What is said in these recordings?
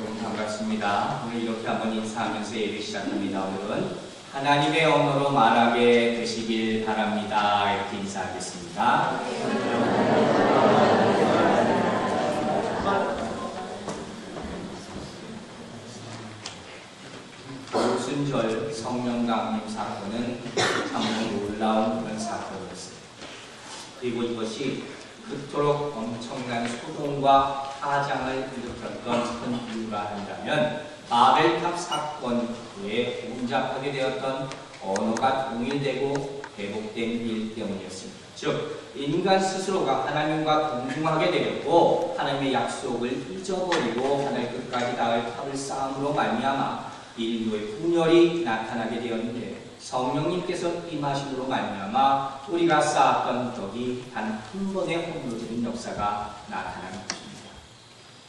반갑습니다. 오늘 이렇게 한번 인사하면서 예배 시작합니다. 오늘은 하나님의 언어로 말하게 되시길 바랍니다. 이렇게 인사하겠습니다. 오순절 성령 강림 사건은 참 놀라운 그런 사건이었어요. 그리고 이것이 그토록 엄청난 소동과 파장을 일으켰던 큰 이유라 한다면 바벨탑 사건 후에 혼잡하게 되었던 언어가 통일되고 회복된 일 때문이었습니다. 즉 인간 스스로가 하나님과 동등하게 되었고 하나님의 약속을 잊어버리고 하늘 끝까지 닿을 탑을 쌓음으로 말미암아 인류의 분열이 나타나게 되었는데 성령님께서 임하심으로 말미암아 우리가 쌓았던 덕이 단 한 번의 홈로되는 역사가 나타나는 것입니다.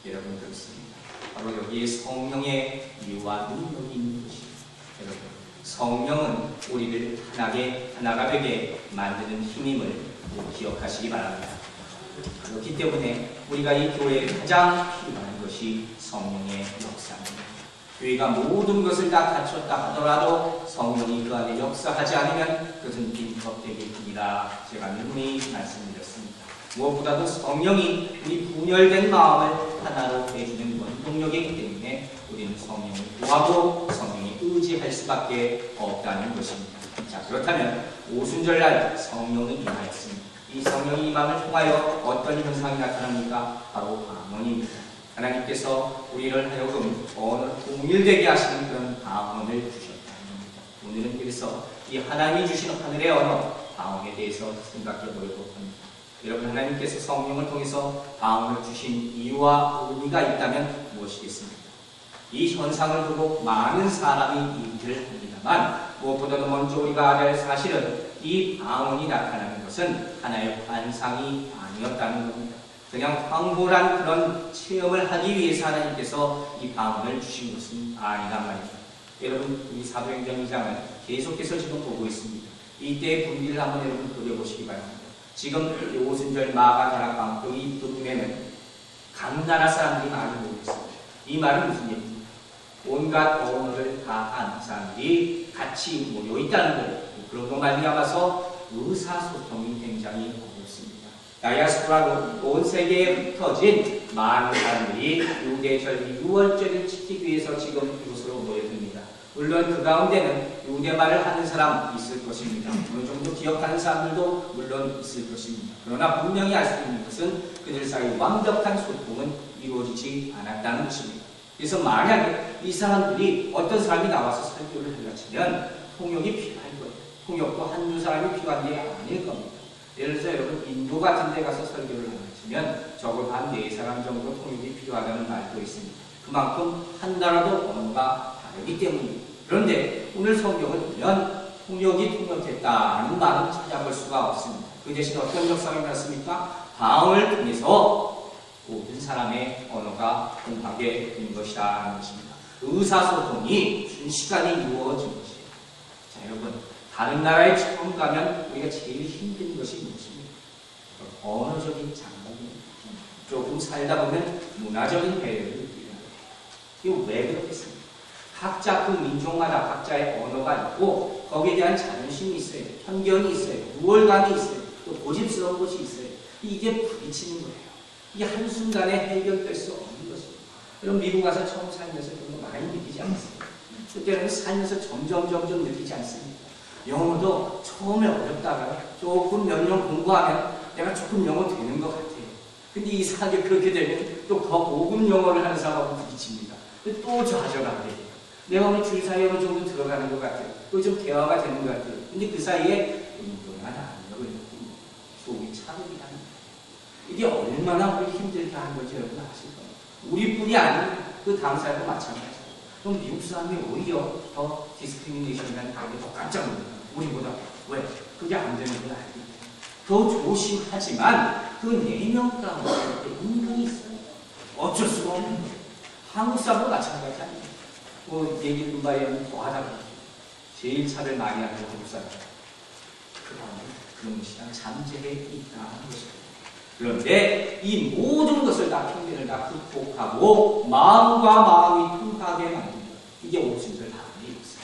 여러분 그렇습니다. 바로 여기에 성령의 위와 능력이 있는 것입니다. 여러분 성령은 우리를 하나가 되게 만드는 힘임을 기억하시기 바랍니다. 그렇기 때문에 우리가 이 교회에 가장 필요한 것이 성령의 역사입니다. 교회가 모든 것을 다 갖췄다 하더라도 성령이 그 안에 역사하지 않으면 그것은 빈컵되길 뿐이라 제가 누누이 말씀드렸습니다. 무엇보다도 성령이 우리 분열된 마음을 하나로 해주는 원동력이기 때문에 우리는 성령을 구하고 성령에 의지할 수밖에 없다는 것입니다. 자, 그렇다면 오순절날 성령은 임하였습니다. 이 성령이 임함을 통하여 어떤 현상이 나타납니까? 바로 방언입니다. 하나님께서 우리를 하여금 언어를 통일되게 하시는 그런 방언을 주셨다는 겁니다. 오늘은 그래서 이 하나님이 주신 하늘의 언어, 방언에 대해서 생각해 보려고 합니다. 여러분 하나님께서 성령을 통해서 방언을 주신 이유와 의미가 있다면 무엇이겠습니까? 이 현상을 보고 많은 사람이 얘기를 합니다만 무엇보다도 먼저 우리가 알아야 할 사실은 이 방언이 나타나는 것은 하나의 환상이 아니었다는 겁니다. 그냥 황홀한 그런 체험을 하기 위해서 하나님께서 이 방언을 주신 것은 아니란 말입니다. 여러분 우리 사도행전 2장을 계속해서 지금 보고 있습니다. 이때의 분위기를 한번 여러분 그려보시기 바랍니다. 지금 오순절 마가다락방 여기 부분에는 각 나라 사람들이 많이 모여 있습니다. 이 말은 무슨 얘기입니까? 온갖 언어를 다 아는 사람들이 같이 모여 있다는 거예요. 그런 것 말미암아서 의사소통이 굉장히 어렵습니다. 다이아스포라로 온 세계에 흩어진 많은 사람들이 유대절 6월절을 지키기 위해서 지금 이곳으로 모여듭니다. 물론 그 가운데는 유대말을 하는 사람 있을 것입니다. 어느 정도 기억하는 사람들도 물론 있을 것입니다. 그러나 분명히 알 수 있는 것은 그들 사이 완벽한 소통은 이루어지지 않았다는 것입니다. 그래서 만약에 이 사람들이 어떤 사람이 나와서 설교를 하려 치면 통역이 필요할 거예요. 통역도 한두 사람이 필요한 게 아닐 겁니다. 예를 들어서 여러분 인도 같은 데 가서 설교를 하시면 적어도 한 4사람 정도 통역이 필요하다는 말도 있습니다. 그만큼 한 나라도 언어가 다르기 때문입니다. 그런데 오늘 성경을 보면 통역이 통역했다는 말은 찾아볼 수가 없습니다. 그 대신 어떤 역사가 일어났습니까? 방언을 통해서 모든 사람의 언어가 통하게 된 것이라는 것입니다. 의사소통이 순식간에 이루어진 것이에요. 자, 여러분 다른 나라에 처음 가면 우리가 제일 힘든 것이 무엇입니까? 언어적인 장벽입니다. 조금 살다 보면 문화적인 배려를 느끼는 거예요. 이거 왜 그렇겠습니까? 각자 그 민족마다 각자의 언어가 있고 거기에 대한 자존심이 있어요. 편견이 있어요. 우월감이 있어요. 또 고집스러운 것이 있어요. 이게 부딪히는 거예요. 이게 한순간에 해결될 수 없는 것입니다. 여러분 미국 가서 처음 살면서 그런 거 많이 느끼지 않습니까? 그때는 살면서 점점 느끼지 않습니까? 영어도 처음에 어렵다가 조금 몇 년 공부하면 내가 조금 영어 되는 것 같아요. 근데 이상하게 그렇게 되면 또 더 고급 영어를 하는 사람하고 부딪힙니다. 또 좌절하게 돼요. 내가 오늘 주의 사이에 어느 정도 들어가는 것 같아요. 또 좀 대화가 되는 것 같아요. 근데 그 사이에 운동한 압력을 느끼고 속이 차분하는 거예요. 이게 얼마나 우리 힘들게 하는 건지 여러분 아실 겁니다. 우리뿐이 아닌 그 당사자도 마찬가지예요. 그럼 미국 사람이 오히려 더 디스크리미네이션이라는 단어에 더 깜짝 놀라요. 우리보다. 왜? 그게 안 되는 걸 알기 때문에. 더 조심하지만 그 내면 가운데 은근히 있어요. 어쩔 수가 없는 거예요. 한국 사람도 마찬가지 아니에요. 뭐 얘기를 금방에 더 하다 보니까 제일 차별 많이 하는 한국 사람. 그 다음에 그런 것이랑 잠재해 있다는 것입니다. 그런데 이 모든 것을 다 편견을 다 극복하고 마음과 마음이 통하게 만든다. 이게 오순절 방언의 역사.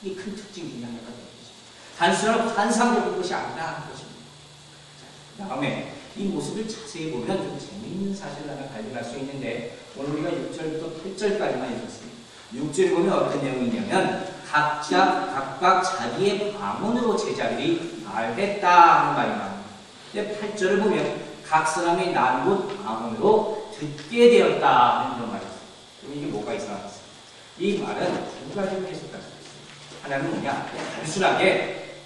이 큰 특징 중에 하나가 되는 것입니다. 단순한 환상적인 것이 아니라 하는 것입니다. 그 다음에 이 모습을 자세히 보면 좀 재미있는 사실을 하나 발견할 수 있는데 오늘 우리가 6절부터 8절까지만 읽었습니다. 6절에 보면 어떤 내용이냐면 각각 자기의 방언으로 제자들이 말했다 하는 말이 나옵니다. 8절을 보면 각 사람이 나누고 방언으로 듣게 되었다 하는 그런 말이 있습니다. 그럼 이게 뭐가 이상하겠어요? 이 말은 두 가지로 해석할 수 있어요. 하나는 뭐냐? 단순하게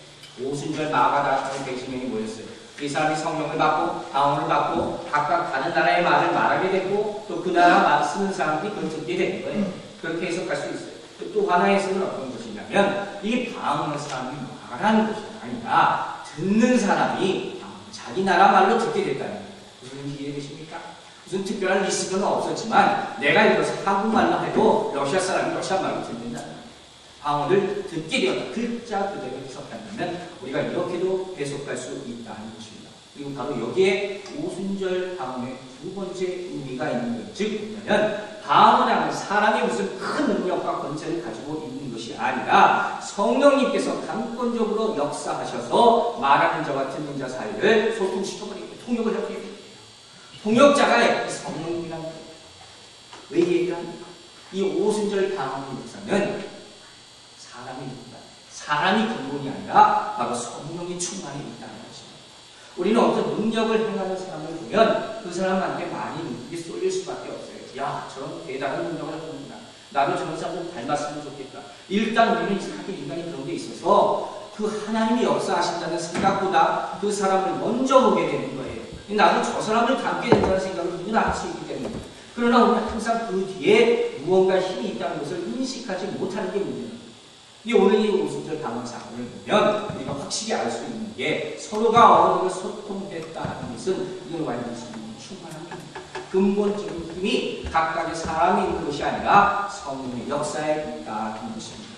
오순절 마가다 110명이 모였어요. 이 사람이 성령을 받고 방언을 받고 각각 다른 나라의 말을 말하게 됐고 또 그 나라 말 쓰는 사람들이 그걸 듣게 되는 거예요. 그렇게 해석할 수 있어요. 또 하나의 해석은 어떤 것이냐면 이 방언을 사람이 말하는 것이 아니라 듣는 사람이 자기 나라 말로 듣게 됐다는 거예요. 무슨 의미가 이해되십니까? 무슨 특별한 리스크는 없었지만 내가 이것을 한국말로 해도 러시아 사람이 러시아 말로 듣는다는 거예요. 방언을 듣게 되었다. 글자 그대로 해석한다면 우리가 이렇게도 해석할 수 있다는 것입니다. 그리고 바로 여기에 오순절 방언의 두 번째 의미가 있는 것. 즉 뭐냐면 방언하는 사람이 무슨 큰 능력과 권세를 가지고 있는 것이 아니라 성령님께서 강권적으로 역사하셔서 말하는 자와 듣는 자 사이를 소통시켜버리고 통역을 해버리고 통역자가 성령님이라는 거예요. 왜 얘기합니까? 이 오순절 방언의 역사는 사람이 근본이 아니라 바로 성령이 충만히 있다는 것입니다. 우리는 어떤 능력을 행하는 사람을 보면 그 사람한테 많이 능력이 쏠릴 수밖에 없어요. 야, 저런 대단한 능력을 하는구나. 나도 저런 사람을 닮았으면 좋겠다. 일단 우리는 사실 인간이 그런 데 있어서 그 하나님이 역사하신다는 생각보다 그 사람을 먼저 보게 되는 거예요. 나도 저 사람을 닮게 된다는 생각을 누구나 할 수 있기 때문에. 그러나 우리는 항상 그 뒤에 무언가 힘이 있다는 것을 인식하지 못하는 게 문제입니다. 오늘 이 오순절 방언 사건을 보면 우리가 확실히 알 수 있는 게 서로가 언어를 소통했다 하는 것은 이건 완전히 성령이 충만합니다. 근본적인 힘이 각각의 사람이 있는 것이 아니라 성령의 역사에 있다 하는 것입니다.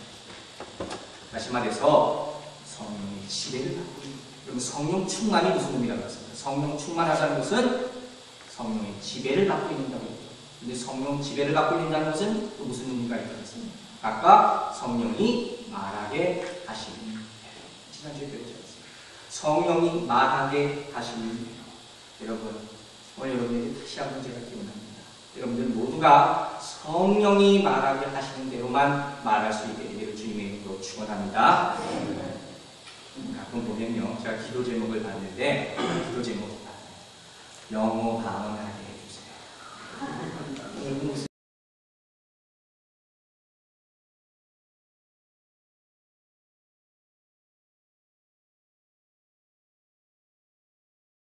다시 말해서 성령의 지배를 받고 있는 그럼 성령 충만이 무슨 의미라고 했습니다. 성령 충만하다는 것은 성령의 지배를 받고 있는다고 했죠. 근데 성령 지배를 받고 있다는 것은 또 무슨 의미가 있겠습니까? 아까 성령이 말하게 하시는 지난주에 배웠습니다. 성령이 말하게 하시는 여러분 오늘 여러분에게 다시 한번 제가 기원합니다. 여러분들 모두가 성령이 말하게 하시는 대로만 말할 수 있게 되기를 주님의 이름으로 축원합니다. 가끔 보면요 제가 기도 제목을 봤는데 기도 제목이 영어 방언하게 해주세요.